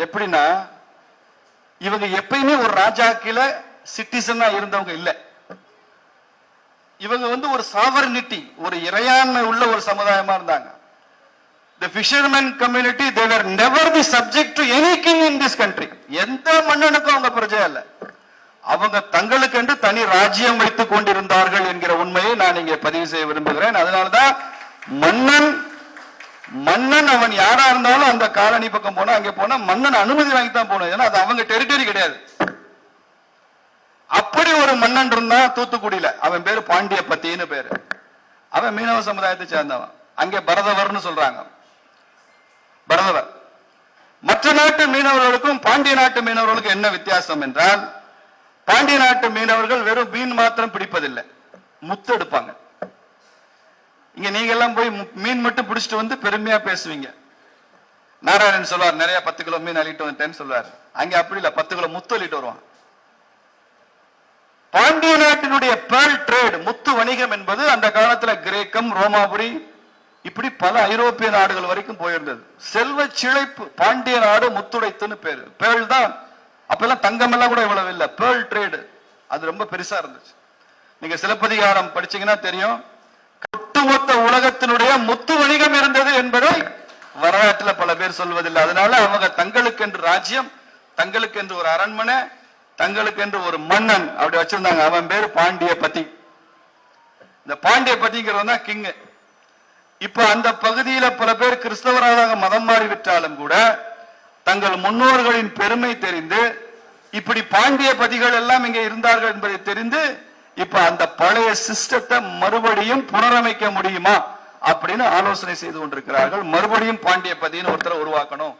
எப்படின்னா இவங்க எப்பயுமே ஒரு ராஜா கீழே சிட்டிசனா இருந்தவங்க இல்ல. இவங்க ஒரு சாவர்னிட்டி, ஒரு இறையாண்மை உள்ள ஒரு சமுதாயமா இருந்தாங்க. The fishermen community, they were never the subject to any king in this country. எந்த மன்னனுக்கும் அவங்க பிரஜை இல்ல. அவங்க தங்களுக்கு என்று தனி ராஜ்யம் வைத்துக் கொண்டிருந்தார்கள் என்கிற உண்மையை நான் இங்கே பதிவு செய்ய விரும்புகிறேன். அதனால்தான் மன்னன் அவன் யாரா இருந்தாலும் அந்த காலனி பக்கம் போனா அங்கே போனா மன்னன் அனுமதி வாங்கி தான் போனோம். ஏன்னா அது அவங்க டெரிட்டரி கிடையாது. அப்படி ஒரு மன்னன் இருந்தா தூத்துக்குடியில, அவன் பேரு பாண்டிய பத்தின்னு பேரு. அவன் மீனவ சமுதாயத்தை சேர்ந்தவன். அங்கே பரதவர்னு சொல்றாங்க. பரதவர். மற்ற நாட்டு மீனவர்களுக்கும் பாண்டிய நாட்டு மீனவர்களுக்கும் என்ன வித்தியாசம் என்றால், பாண்டிய நாட்டு மீனவர்கள் வெறும் மீன் மாத்திரம் பிடிப்பதில்லை, முத்து எடுப்பாங்க. இங்க நீங்க எல்லாம் போய் மீன் மட்டும் பிடிச்சிட்டு வந்து பெருமையா பேசுவீங்க. நாராயணன் சொல்வார், நிறைய 10 கிலோ மீன் அள்ளிட்டு வந்துட்டேன்னு சொல்வார். அங்க அப்படி இல்ல, 10 கிலோ முத்து அள்ளிட்டு வருவான். பாண்டிய நாட்டினுடைய பேர்ல் ட்ரேட், முத்து வணிகம் என்பது அந்த காலத்துல கிரேக்கம், ரோமாபுரி, இப்படி பல ஐரோப்பிய நாடுகள் வரைக்கும் போயிருந்தது. செல்வ சிழைப்பு. பாண்டிய நாடு முத்துடைத்துன்னு பேரு. பேர்ல் தான் அப்பெல்லாம் தங்கம் எல்லாம் கூட இவ்வளவு இல்ல. பேர்ல் ட்ரேடு அது ரொம்ப பெருசா இருந்துச்சு. நீங்க சிலப்பதிகாரம் படிச்சீங்கன்னா தெரியும், ஒட்டுமொத்த உலகத்தினுடைய முத்து வணிகம் இருந்தது என்பதை வரலாற்றில் பல பேர் சொல்வதில்லை. அதனால அவங்க தங்களுக்கு என்று ராஜ்யம், தங்களுக்கு என்று ஒரு அரண்மனை, தங்களுக்கு என்று ஒரு மன்னன் அப்படி வச்சிருந்தாங்க. அவன் பேரு பாண்டிய பதி. இந்த பாண்டிய பதிங்கிறவன் தான் கிங். இப்ப அந்த பகுதியில பல பேர் கிறிஸ்தவராக மதம் மாறிவிட்டாலும் கூட தங்கள் முன்னோர்களின் பெருமை தெரிந்து, இப்படி பாண்டிய பதிகள் எல்லாம் இங்கே இருந்தார்கள் என்பதை தெரிந்து, இப்ப அந்த பழைய சிஸ்டத்தை மறுபடியும் புனரமைக்க முடியுமா அப்படின்னு ஆலோசனை செய்து கொண்டிருக்கிறார்கள். மறுபடியும் பாண்டிய பதின்னு ஒருத்தரை உருவாக்கணும்.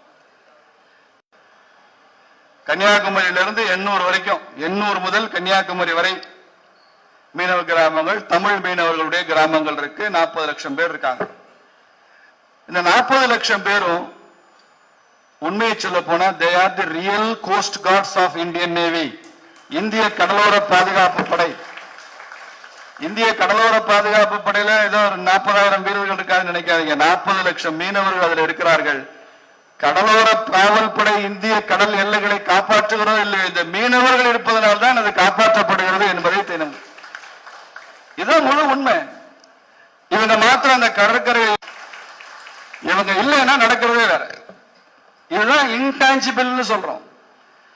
கன்னியாகுமரியிலிருந்து எண்ணூர் வரைக்கும், எண்ணூர் முதல் கன்னியாகுமரி வரை மீனவ கிராமங்கள், தமிழ் மீனவர்களுடைய கிராமங்கள் இருக்கு. 40 லட்சம் பேர் இருக்காங்க. இந்த 40 லட்சம் பேரும் உண்மையை சொல்ல போனா they are the real coast guards of Indian Navy. இந்திய கடலோர பாதுகாப்பு படை. இந்திய கடலோர பாதுகாப்பு படையில ஏதோ ஒரு 40,000 வீரர்கள் இருக்காதுன்னு நினைக்காதீங்க. 40 லட்சம் மீனவர்கள் அதில் இருக்கிறார்கள். கடலோர காவல் படை இந்திய கடல் எல்லைகளை காப்பாற்றுகிறோம் இல்லை, இந்த மீனவர்கள் இருப்பதனால் தான் அது காப்பாற்றப்படுகிறது என்பதை தெரியும். இதுதான் முழு உண்மை. இவங்க மாத்திரம் அந்த கடற்கரை, இவங்க இல்லைன்னா நடக்கிறதே வேற. இதுதான் இன்டான்ஜிபிள்னு சொல்றோம்.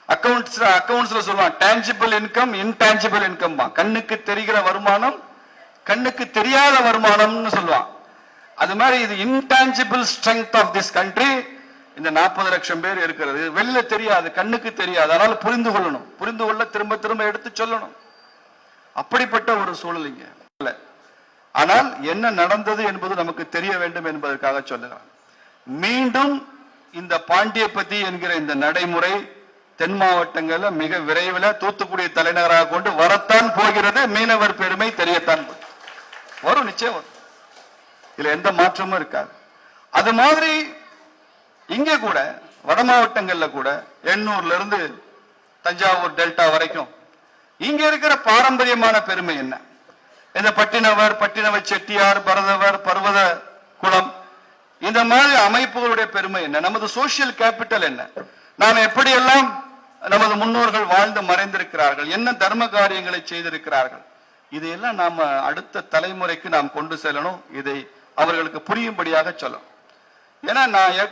அக்கவுண்ட்ஸ்ல சொல்லுவாங்க டான்ஜிபிள் இன்கம், இன்டான்ஜிபிள் இன்கம். கண்ணுக்கு தெரிகிற வருமானம், கண்ணுக்கு தெரியாத வருமானம்னு சொல்லுவாங்க. அது மாதிரி இது intangible strength of this country. இந்த 40 லட்சம் பேர் இருக்கிறது வெளியில தெரியாது, கண்ணுக்கு தெரியாது. அதனால புரிந்து கொள்ளணும், புரிந்து கொள்ள திரும்ப திரும்ப எடுத்து சொல்லணும். அப்படிப்பட்ட ஒரு சூழலிங்க. ஆனால் என்ன நடந்தது என்பது நமக்கு தெரிய வேண்டும் என்பதற்காக சொல்லுகிறார். மீண்டும் இந்த பாண்டியபதி என்கிற இந்த நடைமுறை தென் மாவட்டங்கள்ல மிக விரைவில் தூத்துக்குடி தலைநகராக கொண்டு வரத்தான் போகிறது. மீனவர் பெருமை தெரியத்தான் வரும், நிச்சயம் வரும். இதுல எந்த மாற்றமும் இருக்காது. அது மாதிரி இங்கே கூட வட மாவட்டங்கள்ல கூட எண்ணூர்ல இருந்து தஞ்சாவூர் டெல்டா வரைக்கும் இங்க இருக்கிற பாரம்பரியமான பெருமை என்ன? இந்த பட்டினவர், பட்டினவ செட்டியார், பரதவர், பர்வத குளம், இந்த மாதிரி அமைப்புகளுடைய பெருமை என்ன? நமது சோசியல் கேபிட்டல் என்ன? நாம் எப்படியெல்லாம் நமது முன்னோர்கள் வாழ்ந்து மறைந்திருக்கிறார்கள், என்ன தர்ம காரியங்களை செய்திருக்கிறார்கள், இதையெல்லாம் நாம அடுத்த தலைமுறைக்கு நாம் கொண்டு செல்லணும். இதை அவர்களுக்கு புரியும்படியாக சொல்லணும். ஏன்னா நான்